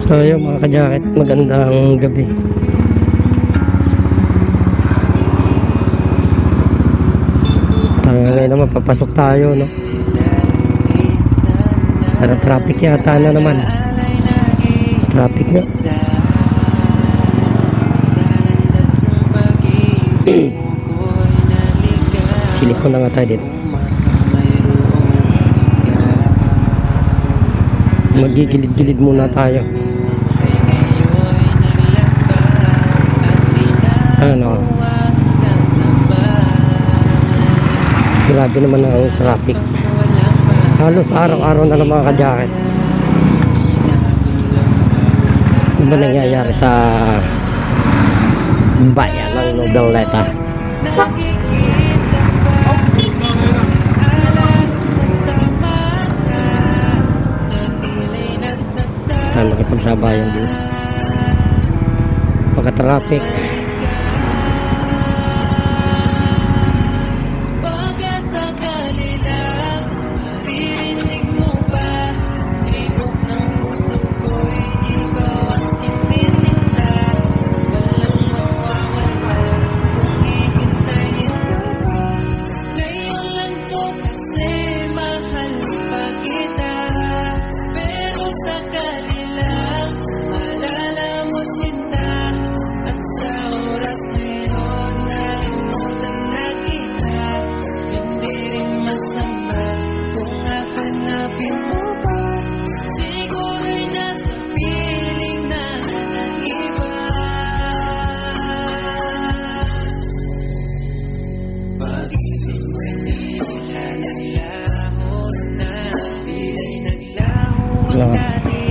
So yun mga ka-jacket, magandang gabi. Ngayon naman papasok tayo, no? Para traffic yata na naman. Traffic na. Silikon na nga tayo dito. Magigilid-gilid muna tayo. Ano? Grabe naman ang traffic. Halos araw-araw na lang mga ka-jacket. Ano ba nangyayari sa bayan ng Noveleta? Saan makipagsabayan din? Pagka-traffic.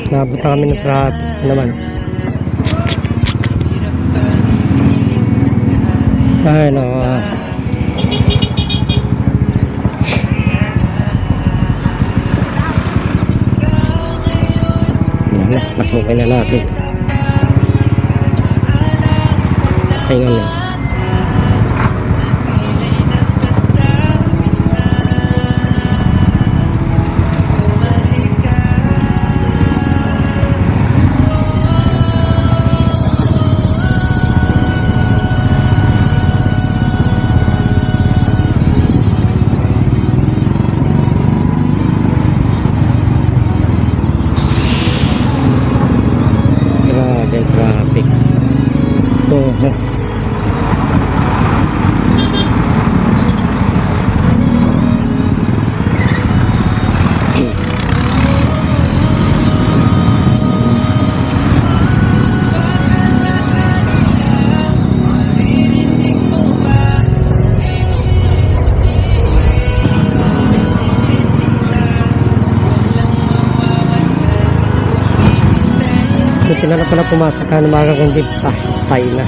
Nabot na kami ng traffic naman. Ay no. Mas okay na natin. Ayun na. Traffic. Buti na lang pala pumasok ka ng mga kundi tayo na.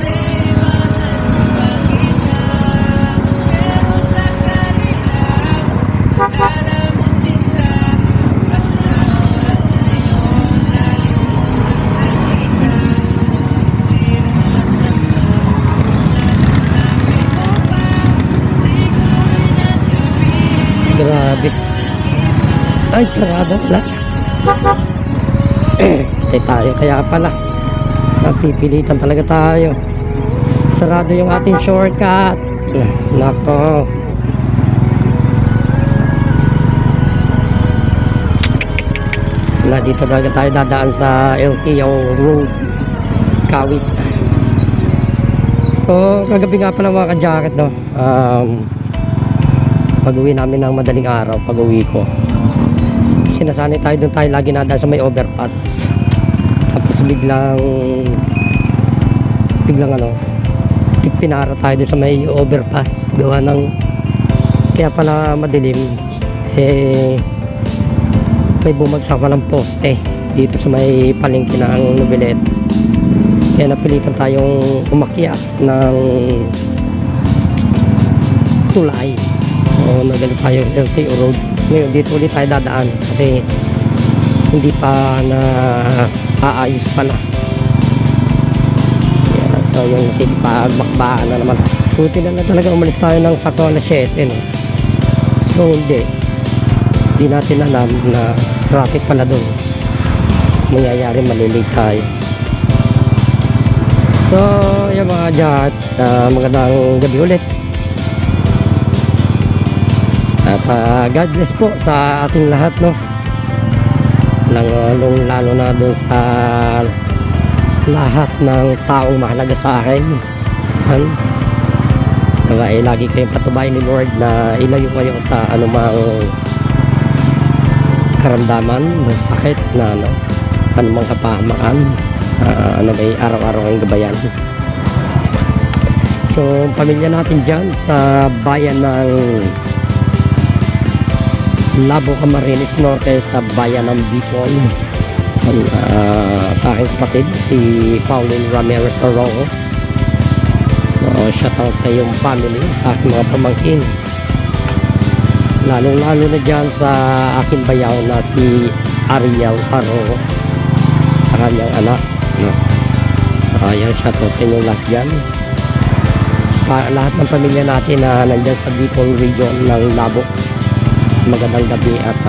Grabe. Ay, sarado pala. Tayo kaya pala napipilitan talaga tayo. Sarado yung ating shortcut. Nako, na dito talaga tayo dadaan sa LTO Road, Kawit. So kagabi nga pala mga ka-jacket, no? Pag-uwi namin ng madaling araw, pag-uwi ko, sinasanay tayo doon, tayo lagi nadaan sa may overpass. Tapos biglang ano, pinara tayo doon sa may overpass, gawa ng kaya pala madilim, may bumagsak pa ng poste dito sa may palengke ng Noveleta. Kaya napilitan tayong umakyat ng tulay. So nagalit tayo LTO Road. Ngayon dito ulit tayo dadaan kasi hindi pa na aayos pala. Yeah, so yung nakikipagmakbaan na naman. Buti na talaga umalis tayo ng sakto na 7, no? So hindi natin alam na traffic pala doon. mangyayari, malilate tayo. So yung mga dyan, magandang gabi ulit. At God bless po sa ating lahat, no? Lalo na dun sa lahat ng taong mahalaga sa akin. Lagi kayong patubayan ni Lord na ilayo kayo sa anumang karamdaman, sakit na anumang kapahamakan, may araw-araw ang gabayan. Yung pamilya natin dyan sa bayan ng Labo, Camarines Norte, sa bayan ng Bicol, sa aking kapatid si Pauline Ramirez Orojo. So shout out sa iyong family, sa aking mga pamangkin, lalong-lalo na dyan sa aking bayaw na si Ariel Orojo sa kanyang anak, no? So ayan, shout out sa inyong lahat dyan, sa lahat ng pamilya natin na nandyan sa Bicol region ng Labo. Magandang gabi at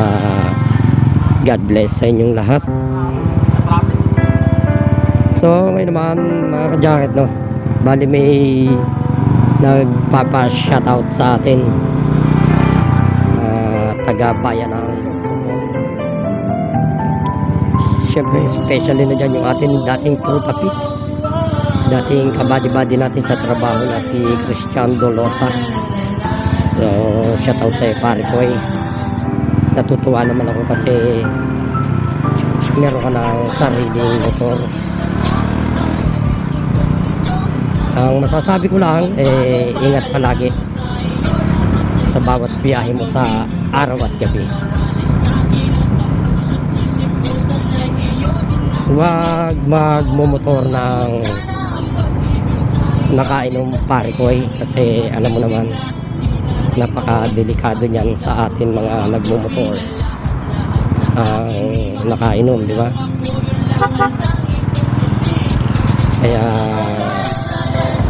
God bless sa inyong lahat. So ngayon naman mga ka-jacket, no, bali may nagpapa-shoutout sa atin, taga bayan ng Sorsogon. Siyempre especially na dyan yung ating dating Trupa Pits, dating kabady-bady natin sa trabaho na si Christian Dolosa. So shoutout sa iyo, pare ko. Natutuwa naman ako kasi meron ka ng sariling motor. Ang masasabi ko lang, ingat palagi sa bawat biyahe mo sa araw at gabi. Huwag magmumotor ng nakainom, pare ko, kasi alam mo naman, napaka-delikado niyan sa atin mga nagmumotor ang nakainom, di ba? Kaya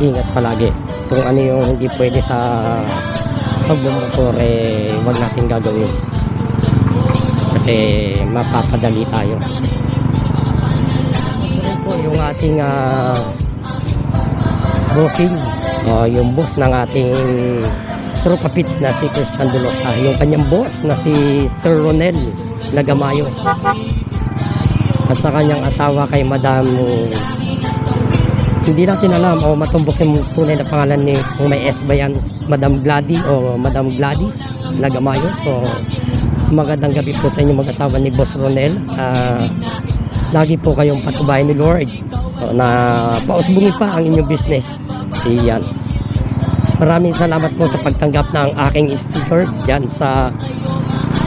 ingat palagi kung ano yung hindi pwede sa pagmumotor, wag natin gagawin kasi mapapadali tayo. Ito po yung ating bossing, yung boss ng ating Trupa Pits na si Christian Dolosa, yung kanyang boss na si Sir Ronel Lagamayo, at sa kanyang asawa kay Madam, hindi natin alam o matumbok yung tunay na pangalan ni, kung may S ba yan, Madam Gladys o Madam Gladys Lagamayo. So magandang gabi po sa inyo mag-asawa ni Boss Ronel. Lagi po kayong patubayan ni Lord, so na pausbungin pa ang inyong business. Iyan. Maraming salamat po sa pagtanggap ng aking sticker dyan sa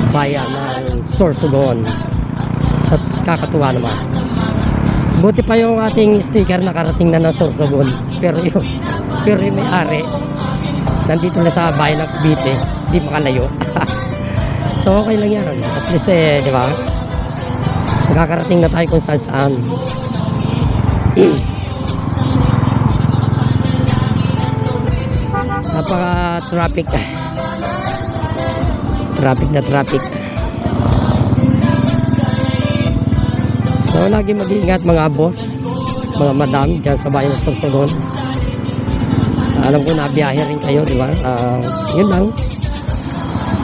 bayan ng Sorsogon. At kakatuwa naman, buti pa yung ating sticker nakarating na ng Sorsogon, pero yung may-ari nandito na sa bayan ng Cavite, di makalayo. So okay lang yan, at least di ba, nakakarating na tayo kung saan. Napaka-traffic na traffic. So lagi mag-iingat mga boss, mga madam dyan sa bayan ng Sorsogon. Alam ko na biyahe rin kayo, di ba? Yun lang,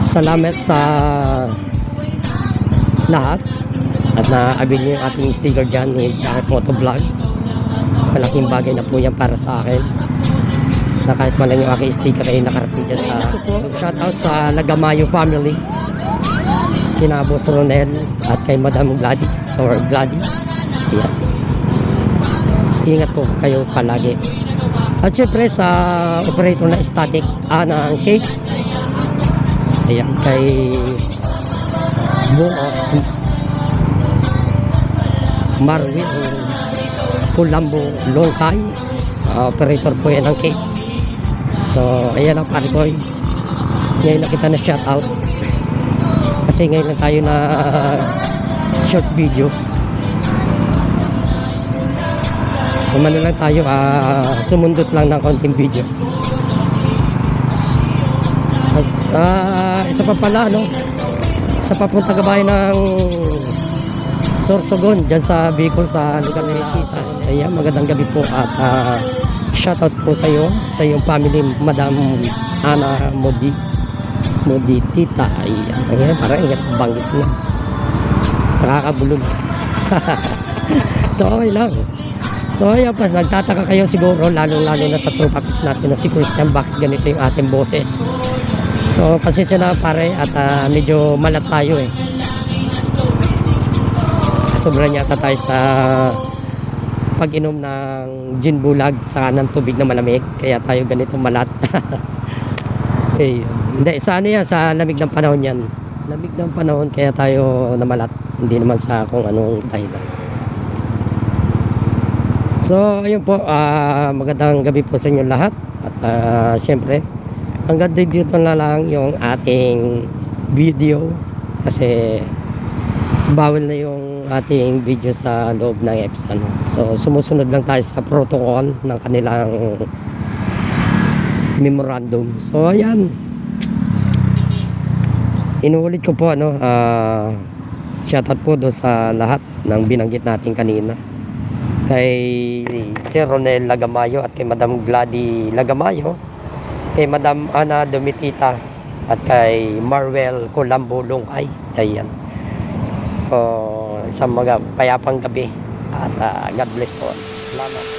salamat sa lahat at na-abil nyo yung ating sticker dyan ni Jacket Motovlog. Malaking bagay na po yan para sa akin, na kahit man lang yung aking sticker ay nakarating dyan sa shoutout sa Lagamayo family, kina Boss Ronel at kay Madam Gladys or Gladys. Yeah. Ingat po kayo palagi. At syempre sa operator na static ng cake, ayan, kay Buos Marwin Pulambo Longkay, operator po yan ng cake. So ayan ang pare ko, ngayon na kita na shout out kasi ngayon lang tayo na short video. Kumano lang tayo, sumundot lang ng konting video. At isa pa pala, no, sa papunta gabayan ng Sorsogon, dyan sa Bicol, sa lugar ni Kisa. Ayan, magandang gabi po at shoutout po sa iyo, sa iyong family, Madam Ana Moditita. Ayan, parang ingat banggit na. Nakakabulog. So, okay lang. So, ayan pa, nagtataka kayo siguro, lalo-lalo na sa tropa pits natin na si Christian, bakit ganito yung ating boses. So, pasensya na pare, at medyo malat tayo eh. Sobrang yata tayo sa pag-inom ng gin bulag sa ng tubig na malamig, kaya tayo ganito malat. Okay. Hindi, sa ano yan, sa lamig ng panahon yan. Lamig ng panahon, kaya tayo namalat. Hindi naman sa kung anong dahilan. So, ayun po, magandang gabi po sa inyo lahat. At syempre, hanggang dito na lang yung ating video. Kasi, bawal na yung ating video sa loob ng EPS. So, sumusunod lang tayo sa protocol ng kanilang memorandum. So, ayan. Inuulit ko po, shoutout po doon sa lahat ng binanggit natin kanina. Kay Sir Ronel Lagamayo at kay Madam Gladys Lagamayo, kay Madam Ana Domitita at kay Marwell Colombo Lungkay. Ayan. So, isang mga payapang gabi at God bless po. Salamat.